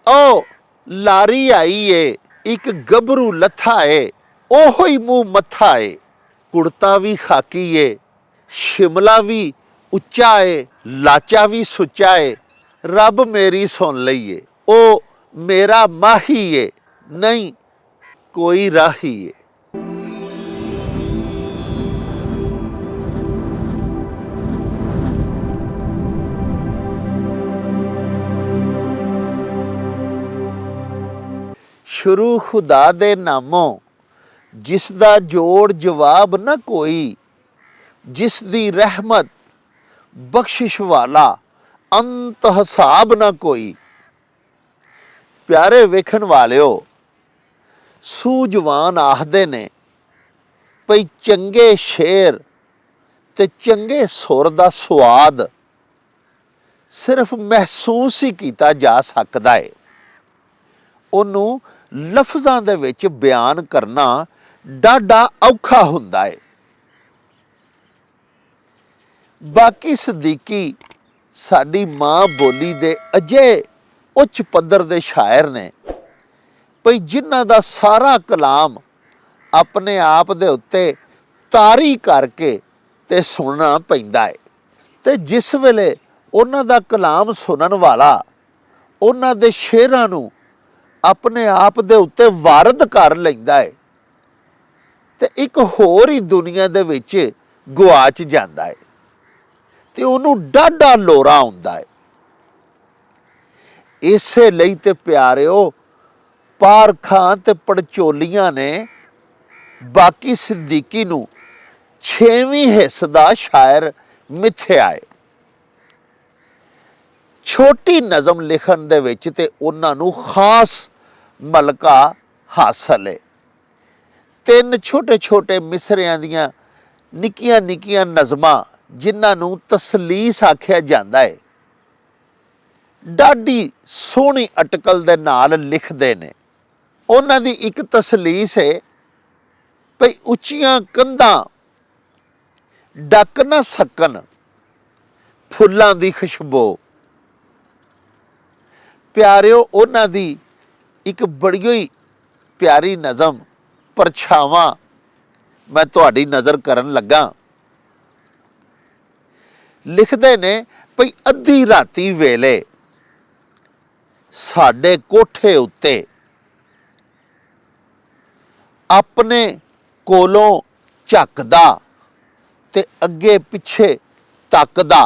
ओ लारी आई ए, एक गभरू लथा ए, ओहो ही मूँह मत्था ए। कुड़ता भी खाकी ए, शिमला भी उच्चा ए, लाचा भी सुच्चा ए, रब मेरी सुन लईए, ओ मेरा माही ए, नहीं कोई राही ए। शुरू खुदा दे नामों, जिसदा जोड़ जवाब न कोई, जिस दी रहमत बख्शिश वाला, अंत हिसाब ना कोई। प्यारे वेखन वालिओ, सूझवान आखदे ने भई चंगे शेर ते चंगे सुर दा स्वाद सिर्फ महसूस ही कीता जा सकदा है, ओनू लफ्ज़ां दे विच बयान करना डाढा औखा हुंदा है। बाकी सदीकी साडी माँ बोली दे अजे उच्च पद्धर दे शायर ने भई जिन्हां दा सारा कलाम अपने आप दे उत्ते तारी करके ते सुनना पैंदा है, ते जिस वेले उन्हां दा कलाम सुनन वाला उन्हां दे शेरां नूं अपने आप दे उत्ते वारद कर लैंदा है ते एक होर ही दुनिया दे विच गुआच जांदा है ते उन्हूं डाढा लोरा आउंदा है। इसे लई ते प्यारिओ पारखां ते पड़चोलियां ने बाकी सिद्दीकी नूं 6वीं हिस्स दा शायर मिथ्या है। छोटी नज़म लिखण दे विच ते उन्हां नूं खास मलका हासल है। 3 छोटे छोटे मिसरियां दियां निक्कियां निक्कियां नज़मां जिन्हां नूं तसलीस आख्या जांदा है, डाढी सोहनी अटकल दे नाल लिखदे ने। उन्हां दी एक तसलीस है भई उच्चियां कंधां डक ना सकन फुल्लां दी खुशबू। प्यारिओ उन्हां दी एक बड़ी ही प्यारी नज़म परछावां मैं तुहाडी नज़र करन लगा। लिखदे ने भई अद्धी राती वेले साडे कोठे उत्ते अपने कोलों झकदा ते अगे पिछे तकदा,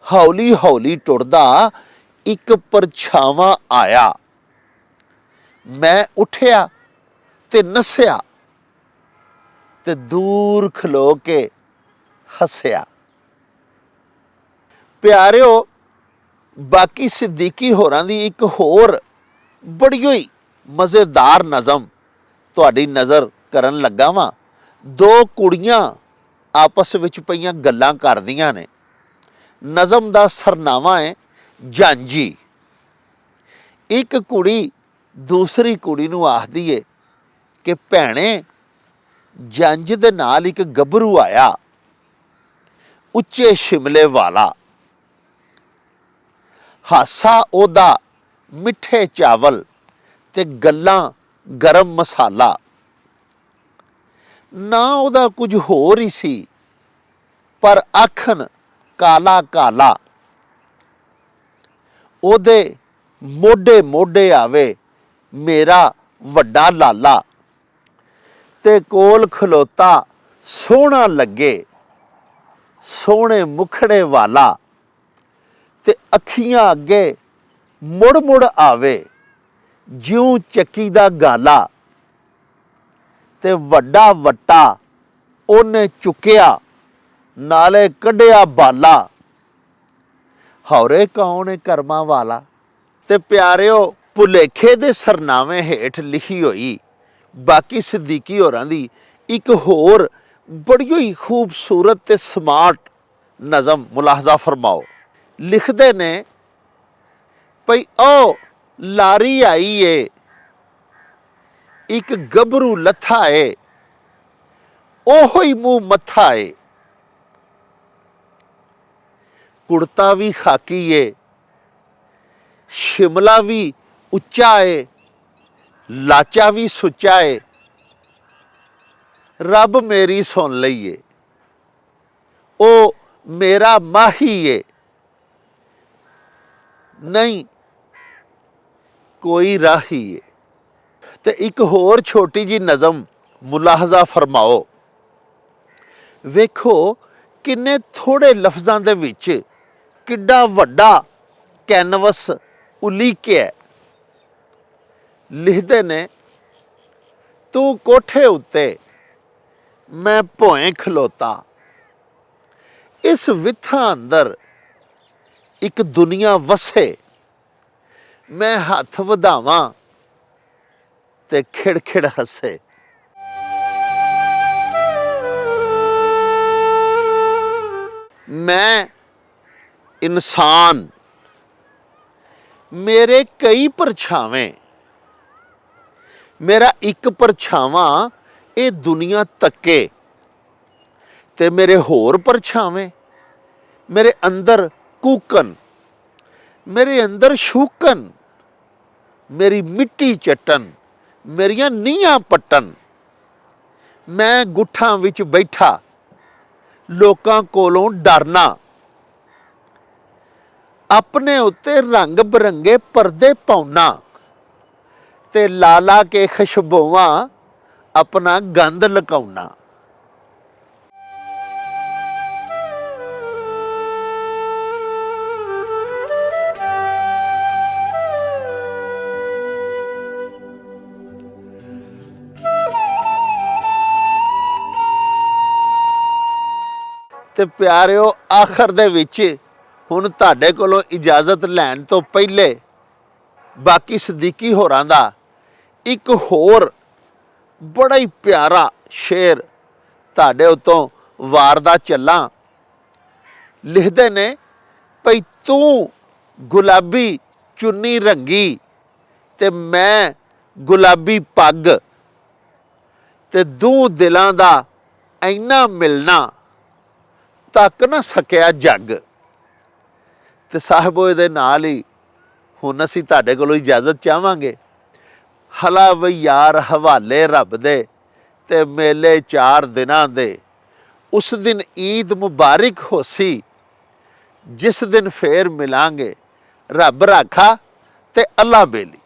हौली हौली टुरदा एक परछावां आया। मैं उठिया ते नस्या ते दूर खलो के हसिया। प्यारिओ बाकी सिद्दीकी होरां दी एक होर बड़ी ही मज़ेदार नज़म तुहाडी नज़र करन लगा वां। 2 कुड़ियां आपस विच पईयां गल्लां करदियां ने। नज़म दा सरनामा है जांजी। एक कुड़ी दूसरी कुड़ी नूं आखदी है कि भैणे जंज दे नाल एक गभरू आया, उच्चे शिमले वाला, हासा ओदा मिठे चावल ते गल्लां गरम मसाला। ना ओदा कुछ होर ही सी पर आखन काला काला। ओदे मोढे मोढे आवे मेरा वड्डा लाला, ते कोल खलोता सोहना लगे सोहने मुखड़े वाला, ते अखियां अगे मुड़ मुड़ आवे ज्यों चक्की दा गाला, ते वड्डा वट्टा ओने चुकिया नाले कढ़िया बाला, हौरे कौन है करमां वाला। ते प्यारिओ भुलेखे दे सरनामे हेठ लिखी हुई बाकी सिद्दीकी होरां दी एक होर बड़ी ही खूबसूरत ते स्मार्ट नज़म मुलाहजा फरमाओ। लिखदे ने भई ओ लारी आई ए, एक गभरू लथा ए, ओहो ही मूँह मत्था ए। कुड़ता भी खाकी ए, शिमला भी उच्चा है, लाचा भी सुच्चा है, रब मेरी सुन लईए, ओ मेरा माही है, नहीं कोई राही है। ते एक होर छोटी जी नज़म मुलाहजा फरमाओ, वेखो किन्ने थोड़े लफ्ज़ां दे विच किड्डा वड्डा कैनवस उलीकिया है। लिखदे ने, तू कोठे उत्ते मैं भोए खलोता, इस विथा अंदर एक दुनिया वसे, मैं हथ वधावां ते खिड़खिड़ हसे। मैं इंसान, मेरे कई परछावें, मेरा एक परछावां ये दुनिया तके, ते मेरे होर परछावें मेरे अंदर कूकन, मेरे अंदर शूकन, मेरी मिट्टी चटन, मेरिया नीहां पट्टन। मैं गुट्ठां विच बैठा लोकां कोलों डरना, अपने उत्ते रंग बरंगे परदे पाउना, ते लाला के खुशबुआं अपना गंध लकाउना। ते प्यारिओ, आखिर दे विच हुण तुहाडे कोलों इजाजत लैण तो पहले बाकी सदीकी होरां दा एक होर बड़ा ही प्यारा शेर तुहाडे उत्तों वारदा चलां। लिखदे ने, भई तू गुलाबी चुन्नी रंगी ते मैं गुलाबी पग, ते दूं दिलां दा ऐना मिलना तक ना सकिया जग। ते साहिबो इहदे नाल ही हुण असीं तुहाडे कोलों इजाजत चाहांगे। हला वी यार हवाले रब दे, ते मेले 4 दिनां दे, उस दिन ईद मुबारक होसी, जिस दिन फेर मिलांगे रब राखा ते अल्लाह बेली।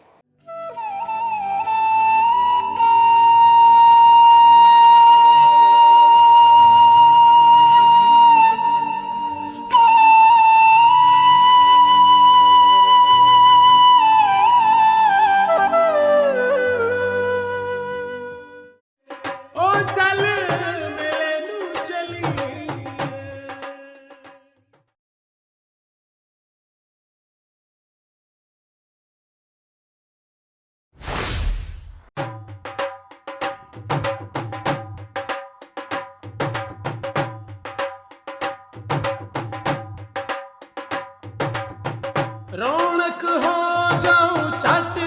रौनक हो जाऊं चट